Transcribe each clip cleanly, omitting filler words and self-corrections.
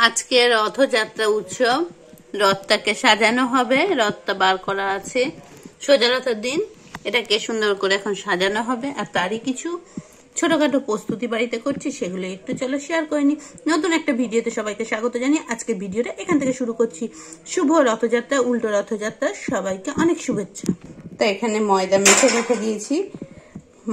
আজকে রথযাত্রা উৎসব, রথটাকে সাজানো হবে, রথটা বার করা আছে সোজা রথের দিন। এটাকে সুন্দর করে এখন সাজানো হবে, আর তারই কিছু ছোটখাটো প্রস্তুতি বাড়িতে করছি, সেগুলো একটু চলো শেয়ার করে নি। নতুন একটা ভিডিওতে সবাইকে স্বাগত জানিয়ে আজকে ভিডিওটা এখান থেকে শুরু করছি। শুভ রথযাত্রা, উল্টো রথযাত্রা, সবাইকে অনেক শুভেচ্ছা। তো এখানে ময়দা মেখে রেখে দিয়েছি,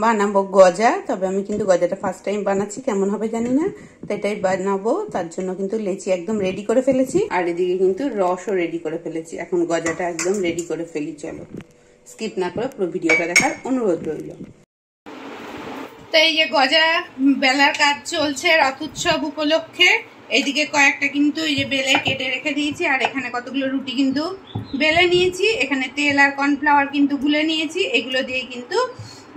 বানাবো গজা। তবে আমি কিন্তু গজাটা ফার্স্ট টাইম বানাচ্ছি, কেমন হবে জানি না, তো এটাই বানাবো। তার জন্য কিন্তু লেচি একদম রেডি করে ফেলেছি, আর এদিকে কিন্তু রসও রেডি করে ফেলেছি। এখন গজাটা একদম রেডি করে ফেলি, চলো স্কিপ না করে পুরো ভিডিওটা দেখার অনুরোধ রইল। তো এই যে গজা বেলার কাজ চলছে রথ উৎসব উপলক্ষে। এইদিকে কয়েকটা কিন্তু এই যে বেলে কেটে রেখে দিয়েছি, আর এখানে কতগুলো রুটি কিন্তু বেলে নিয়েছি। এখানে তেল আর কর্নফ্লাওয়ার কিন্তু গুলে নিয়েছি, এগুলো দিয়ে কিন্তু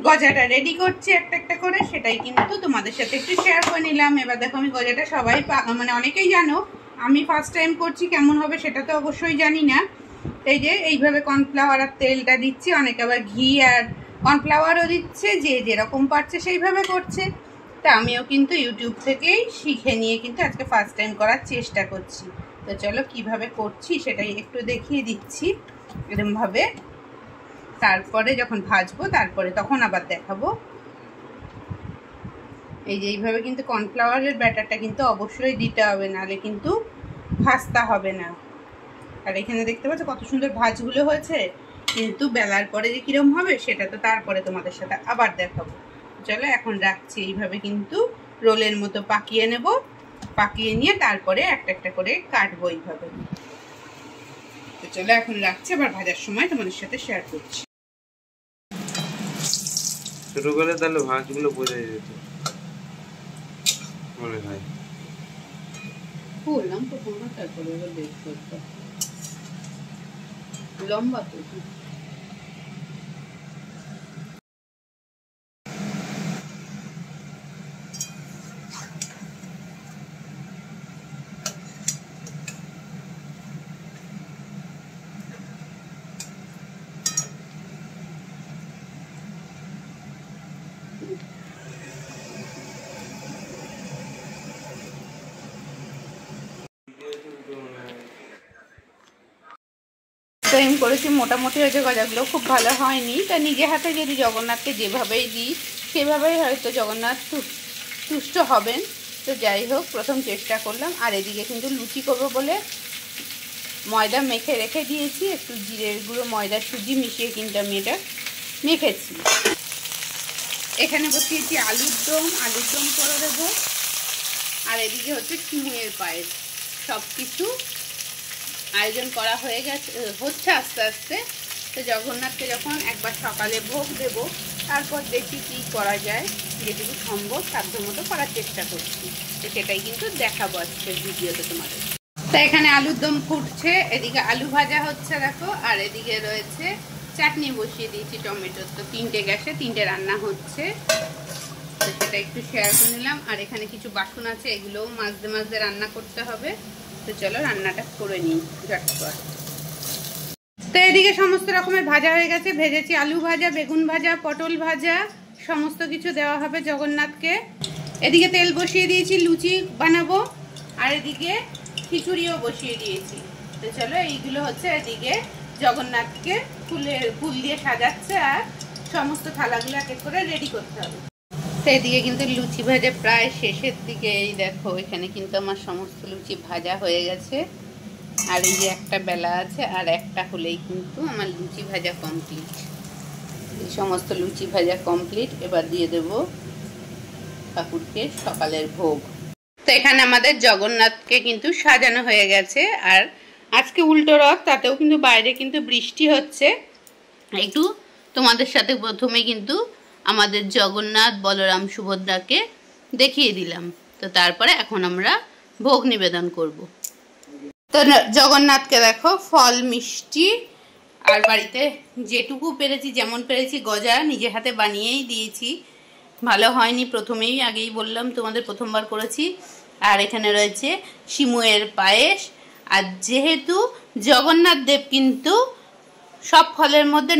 গজাটা রেডি করছি একটা একটা করে, সেটাই কিন্তু তোমাদের সাথে একটু শেয়ার করে নিলাম। এবার দেখো আমি গজাটা সবাই মানে অনেকেই জানো, আমি ফার্স্ট টাইম করছি, কেমন হবে সেটা তো অবশ্যই জানি না। এই যে এইভাবে কর্নফ্লাওয়ার আর তেলটা দিচ্ছি, অনেকে আবার ঘি আর কর্নফ্লাওয়ারও দিচ্ছে, যে যেরকম পারছে সেইভাবে করছে। তা আমিও কিন্তু ইউটিউব থেকেই শিখে নিয়ে কিন্তু আজকে ফার্স্ট টাইম করার চেষ্টা করছি। তো চলো কিভাবে করছি সেটাই একটু দেখিয়ে দিচ্ছি এরকমভাবে। তারপরে যখন ভাজবো তারপরে তখন আবার দেখাবো। এই যে এইভাবে কিন্তু কর্নফ্লাওয়ারের ব্যাটারটা কিন্তু অবশ্যই দিতে হবে, নাহলে কিন্তু ভাজতে হবে না। আর এখানে দেখতে পাচ্ছ কত সুন্দর ভাজগুলো হয়েছে, কিন্তু বেলার পরে যে কিরম হবে সেটা তো তারপরে তোমাদের সাথে আবার দেখাবো। চলো এখন রাখছি, এইভাবে কিন্তু রোলের মতো পাকিয়ে নেব, পাকিয়ে নিয়ে তারপরে একটা একটা করে কাটবো এইভাবে। তো চলো এখন রাখছি, আবার ভাজার সময় তোমাদের সাথে শেয়ার করছি। শুরু করে তাহলে ভাঁজগুলো বোঝা যেত মনে হয়। বললাম প্রথমবার, তারপরে এবার বেশ করতে লম্বা তো। টাইম করেছি, মোটামুটি হয়েছে, গজাগুলো খুব ভালো হয়নি। তা নিজে হাতে যদি জগন্নাথকে যেভাবেই দিই সেভাবেই হয়তো জগন্নাথ তুষ্ট হবেন। তো যাই হোক, প্রথম চেষ্টা করলাম। আর এদিকে কিন্তু লুচি করবো বলে ময়দা মেখে রেখে দিয়েছি, একটু জিরের গুঁড়ো, ময়দা, সুজি মিশিয়ে কিন্তু আমি এটা মেখেছি। এখানে বসিয়েছি আলুর দম করে দেবো, আর এদিকে হচ্ছে সিমের পায়েস। সব কিছু আয়োজন করা হয়ে গেছে, হচ্ছে আস্তে আস্তে। তো জগন্নাথকে যখন একবার সকালে ভোগ দেব, তারপর দেখি কি করা যায়, যেটুকু সম্ভব সাধ্য মতো করার চেষ্টা করছি। তো সেটাই কিন্তু দেখাবো আজকের ভিডিওতে তোমাদের। তো এখানে আলুর দম ফুটছে, এদিকে আলু ভাজা হচ্ছে দেখো, আর এদিকে রয়েছে চাটনি বসিয়ে দিয়েছি টমেটোর। তো তিনটে গ্যাসে তিনটে রান্না হচ্ছে, তো সেটা একটু শেয়ার করে নিলাম। আর এখানে কিছু বাসন আছে, এগুলোও মাঝে মাঝে রান্না করতে হবে। তো চলো রান্নাটা করে নিই ঝটপট। তো এদিকে সমস্ত রকমের ভাজা হয়ে গেছে, ভেজেছি আলু ভাজা, বেগুন ভাজা, পটল ভাজা, সমস্ত কিছু দেওয়া হবে জগন্নাথকে। এদিকে তেল বসিয়ে দিয়েছি, লুচি বানাবো, আর এদিকে খিচুড়িও বসিয়ে দিয়েছি। তো চলো এইগুলো হচ্ছে এদিকে জগন্নাথকে ফুল দিয়ে সাজাচ্ছে, আর সমস্ত থালাগুলো এক এক করে রেডি করতে হবে। তো এদিকে কিন্তু লুচি ভাজা প্রায় শেষের দিকে। এই দেখো এখানে কিন্তু আমার সমস্ত লুচি ভাজা হয়ে গেছে, আর এই যে একটা বেলা আছে, আর একটা হলেই কিন্তু আমার লুচি ভাজা কমপ্লিট। এই সমস্ত লুচি ভাজা কমপ্লিট, এবার দিয়ে দেব ঠাকুরকে সকালের ভোগ। তো এখানে আমাদের জগন্নাথকে কিন্তু সাজানো হয়ে গেছে, আর আজকে উল্টো রথ, তাতেও কিন্তু বাইরে কিন্তু বৃষ্টি হচ্ছে। একটু তোমাদের সাথে প্রথমে কিন্তু আমাদের জগন্নাথ, বলরাম, সুভদ্রাকে দেখিয়ে দিলাম। তো তারপরে এখন আমরা ভোগ নিবেদন করব। তো জগন্নাথকে দেখো ফল, মিষ্টি, আর বাড়িতে যেটুকু পেরেছি, যেমন পেরেছি গজা নিজে হাতে বানিয়েই দিয়েছি। ভালো হয়নি, প্রথমেই আগেই বললাম তোমাদের, প্রথমবার করেছি। আর এখানে রয়েছে সিমুয়ের পায়েস। আর যেহেতু জগন্নাথ দেব কিন্তু সব ফলের মধ্যে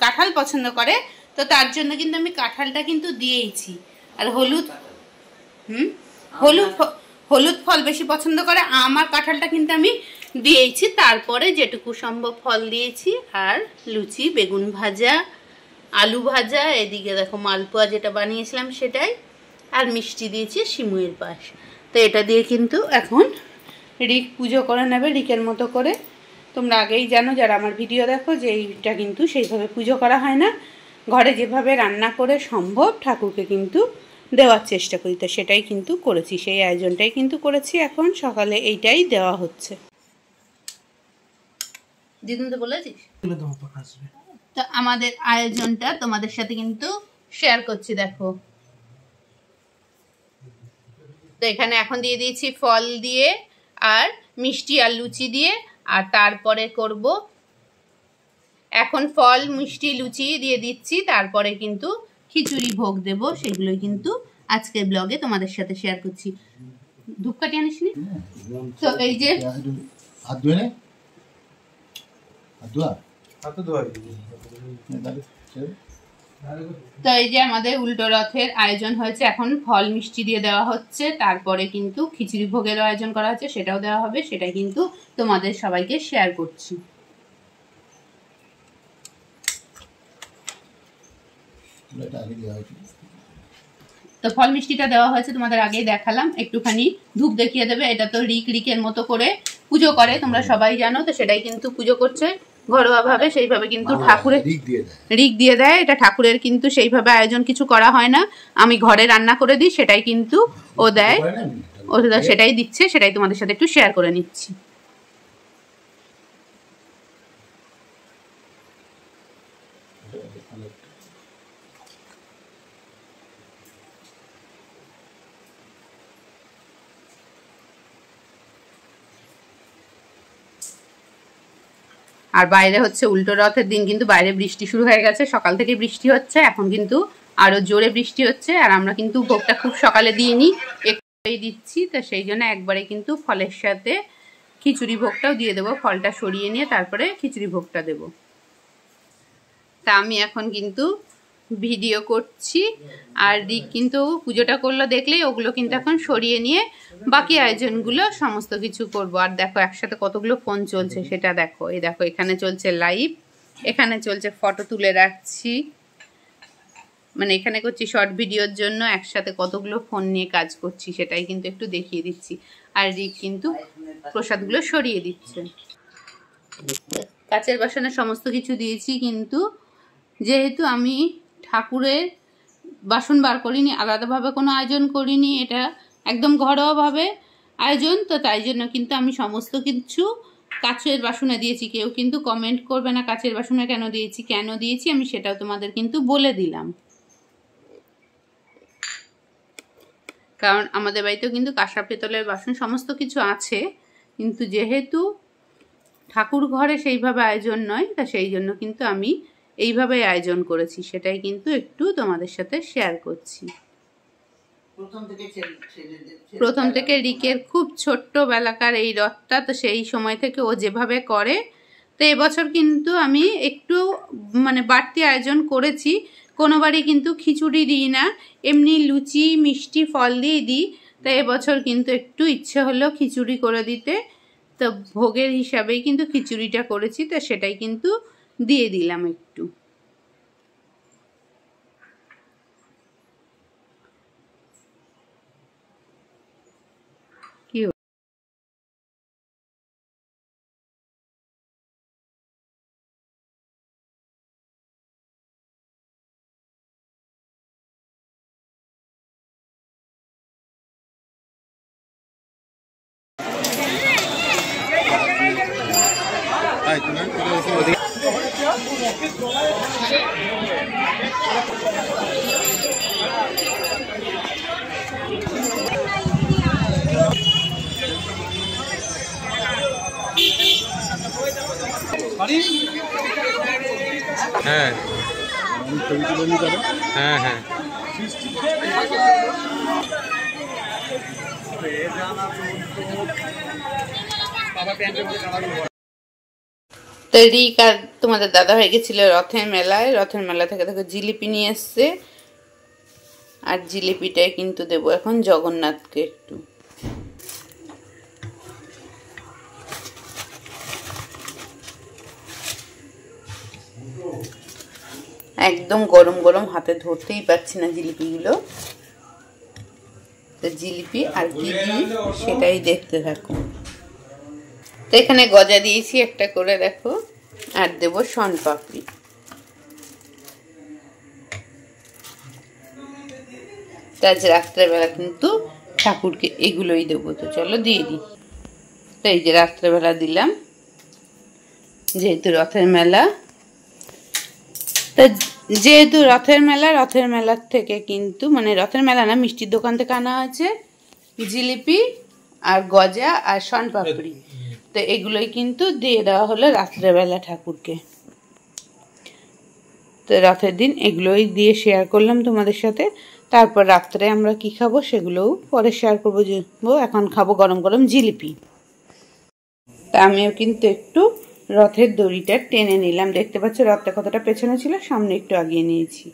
কাঁঠাল পছন্দ করে, তো তার জন্য কিন্তু আমি কাঁঠালটা কিন্তু দিয়েইছি। আর হলুদ হলুদ ফল বেশি পছন্দ করে। আমার কাঁঠালটা কিন্তু আমি দিয়েছি, তারপরে যেটুকু সম্ভব ফল দিয়েছি। আর লুচি, বেগুন ভাজা, আলু ভাজা, এদিকে দেখো মালপোয়া যেটা বানিয়েছিলাম সেটাই, আর মিষ্টি দিয়েছি সিমুইয়ের পাশ। তো এটা দিয়ে কিন্তু এখন রিক পুজো করে নেবে রিকের মতো করে। তোমরা আগেই জানো যারা আমার ভিডিও দেখো যে এইটা কিন্তু সেইভাবে পুজো করা হয় না, ঘরে যেভাবে রান্না করে সম্ভব ঠাকুরকে কিন্তু দেওয়ার চেষ্টা করি। তো সেটাই কিন্তু করেছি, সেই আয়োজনটাই কিন্তু করেছি। এখন সকালে এইটাই দেওয়া হচ্ছে। দিদুন তো বলেছিস তো আমাদের আয়োজনটা তোমাদের সাথে কিন্তু শেয়ার করছি। দেখো তো এখানে এখন দিয়ে দিয়েছি ফল দিয়ে আর মিষ্টি আর লুচি দিয়ে। আর তারপরে করব, এখন ফল মিষ্টি লুচি দিয়ে দিচ্ছি, তারপরে কিন্তু খিচুড়ি ভোগ দেব। সেগুলোই কিন্তু আজকের ব্লগে তোমাদের সাথে শেয়ার করছি। ধূপকাঠি আনিসনি তো এই যে তো এই যে আমাদের উল্টো রথের আয়োজন হয়েছে। এখন ফল মিষ্টি দিয়ে দেওয়া হচ্ছে, তারপরে কিন্তু খিচুড়ি ভোগের আয়োজন করা হচ্ছে, সেটাও দেওয়া হবে। সেটা কিন্তু তোমাদের সবাইকে শেয়ার করছি। তো ফল মিষ্টিটা দেওয়া হয়েছে তোমাদের আগেই দেখালাম, একটুখানি ধূপ দেখিয়ে দেবে। এটা তো রিকের মতো করে পুজো করে, তোমরা সবাই জানো। তো সেটাই কিন্তু পুজো করছে ঘরোয়া ভাবে, সেইভাবে কিন্তু ঠাকুরের রিক দিয়ে দেয়। এটা ঠাকুরের কিন্তু সেইভাবে আয়োজন কিছু করা হয় না, আমি ঘরে রান্না করে দিই, সেটাই কিন্তু ও দেয়। ও সেটাই দিচ্ছে, সেটাই তোমাদের সাথে একটু শেয়ার করে নিচ্ছি। আর বাইরে হচ্ছে উল্টো রথের দিন কিন্তু বাইরে বৃষ্টি শুরু হয়ে গেছে, সকাল থেকে বৃষ্টি হচ্ছে, এখন কিন্তু আরো জোরে বৃষ্টি হচ্ছে। আর আমরা কিন্তু ভোগটা খুব সকালে দিইনি, একটুই দিচ্ছি। তো সেই জন্য একবারে কিন্তু ফলের সাথে খিচুড়ি ভোগটাও দিয়ে দেবো, ফলটা সরিয়ে নিয়ে তারপরে খিচুড়ি ভোগটা দেব। তা আমি এখন কিন্তু ভিডিও করছি, আর রিক কিন্তু পুজোটা করলো দেখলেই ওগুলো কিন্তু এখন সরিয়ে নিয়ে বাকি আয়োজনগুলো সমস্ত কিছু করব। আর দেখো একসাথে কতগুলো ফোন চলছে সেটা দেখো। এই দেখো এখানে চলছে লাইভ, এখানে চলছে ফটো তুলে রাখছি, মানে এখানে করছি শর্ট ভিডিওর জন্য, একসাথে কতগুলো ফোন নিয়ে কাজ করছি সেটাই কিন্তু একটু দেখিয়ে দিচ্ছি। আর রিক কিন্তু প্রসাদগুলো সরিয়ে দিচ্ছে। কাচের বাসনে সমস্ত কিছু দিয়েছি, কিন্তু যেহেতু আমি ঠাকুরের বাসন বার করিনি, আলাদাভাবে কোনো আয়োজন করিনি, এটা একদম ঘরোয়াভাবে আয়োজন, তো তাই জন্য কিন্তু আমি সমস্ত কিছু কাচের বাসনে দিয়েছি। কেউ কিন্তু কমেন্ট করবে না কাচের বাসনে কেন দিয়েছি আমি সেটাও তোমাদের কিন্তু বলে দিলাম। কারণ আমাদের বাড়িতেও কিন্তু কাঁসা পেতলের বাসন সমস্ত কিছু আছে, কিন্তু যেহেতু ঠাকুর ঘরে সেইভাবে আয়োজন নয়, তা সেই জন্য কিন্তু আমি এইভাবে আয়োজন করেছি, সেটাই কিন্তু একটু তোমাদের সাথে শেয়ার করছি। প্রথম থেকে রিকের খুব ছোট্টবেলাকার এই রথটা, তো সেই সময় থেকে ও যেভাবে করে, তো এবছর কিন্তু আমি একটু মানে বাড়তি আয়োজন করেছি। কোনোবারই কিন্তু খিচুড়ি দিই না, এমনি লুচি মিষ্টি ফল দিয়ে দিই। তো এবছর কিন্তু একটু ইচ্ছে হলো খিচুড়ি করে দিতে, তো ভোগের হিসাবেই কিন্তু খিচুড়িটা করেছি, তো সেটাই কিন্তু দিয়ে দিলাম একটু। কি হ্যাঁ হ্যাঁ হ্যাঁ তো রিক আর তোমাদের দাদা হয়ে গেছিল রথের মেলায়, রথের মেলা থেকে দেখো জিলিপি নিয়ে এসছে, আর জিলিপিটাই কিন্তু দেবো এখন জগন্নাথকে একটু। একদম গরম গরম, হাতে ধরতেই পারছি না জিলিপিগুলো। তো জিলিপি আর কি দিই সেটাই দেখতে থাকো। তো এখানে গজা দিয়েছি একটা করে, দেখো, আর দেবো শনপাপড়ি। আজ রাত্রেবেলা কিন্তু ঠাকুরকে এগুলোই দেবো। তো চলো দিয়ে দিই। তো এই যে রাত্রেবেলা দিলাম, যেহেতু রথের মেলা। তো যেহেতু রথের মেলার থেকে কিন্তু, মানে রথের মেলা না, মিষ্টির দোকান থেকে আনা হয়েছে জিলিপি আর গজা আর শনপাপড়ি। তো এগুলোই কিন্তু দিয়ে দেওয়া হলো রাত্রেবেলা ঠাকুরকে। তো রথের দিন এগুলোই দিয়ে শেয়ার করলাম তোমাদের সাথে। তারপর রাত্রে আমরা কি খাবো সেগুলোও পরে শেয়ার করবো। এখন খাবো গরম গরম জিলিপি। তা আমিও কিন্তু একটু রথের দড়িটা টেনে নিলাম। দেখতে পাচ্ছ রথটা কতটা পেছনে ছিল, সামনে একটু আগিয়ে নিয়েছি।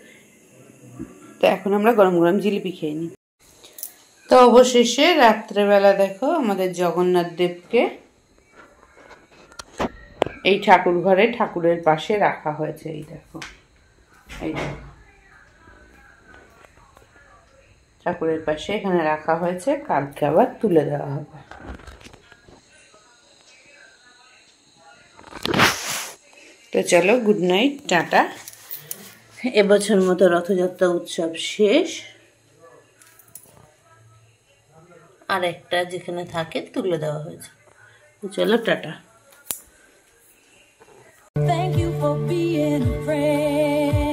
তো এখন আমরা গরম গরম জিলিপি খেয়ে নিই। তো অবশেষে রাত্রেবেলা দেখো আমাদের জগন্নাথ দেবকে এই ঠাকুর ঘরে ঠাকুরের পাশে রাখা হয়েছে। এই দেখো, এই ঠাকুরের পাশে এখানে রাখা হয়েছে, কালকে আবার তুলে দেওয়া হবে। তো চলো, গুড নাইট, টাটা। এবছর মতো রথযাত্রা উৎসব শেষ। আর একটা যেখানে থাকে তুলে দেওয়া হয়েছে। তো চলো, tata. Thank you for being a friend.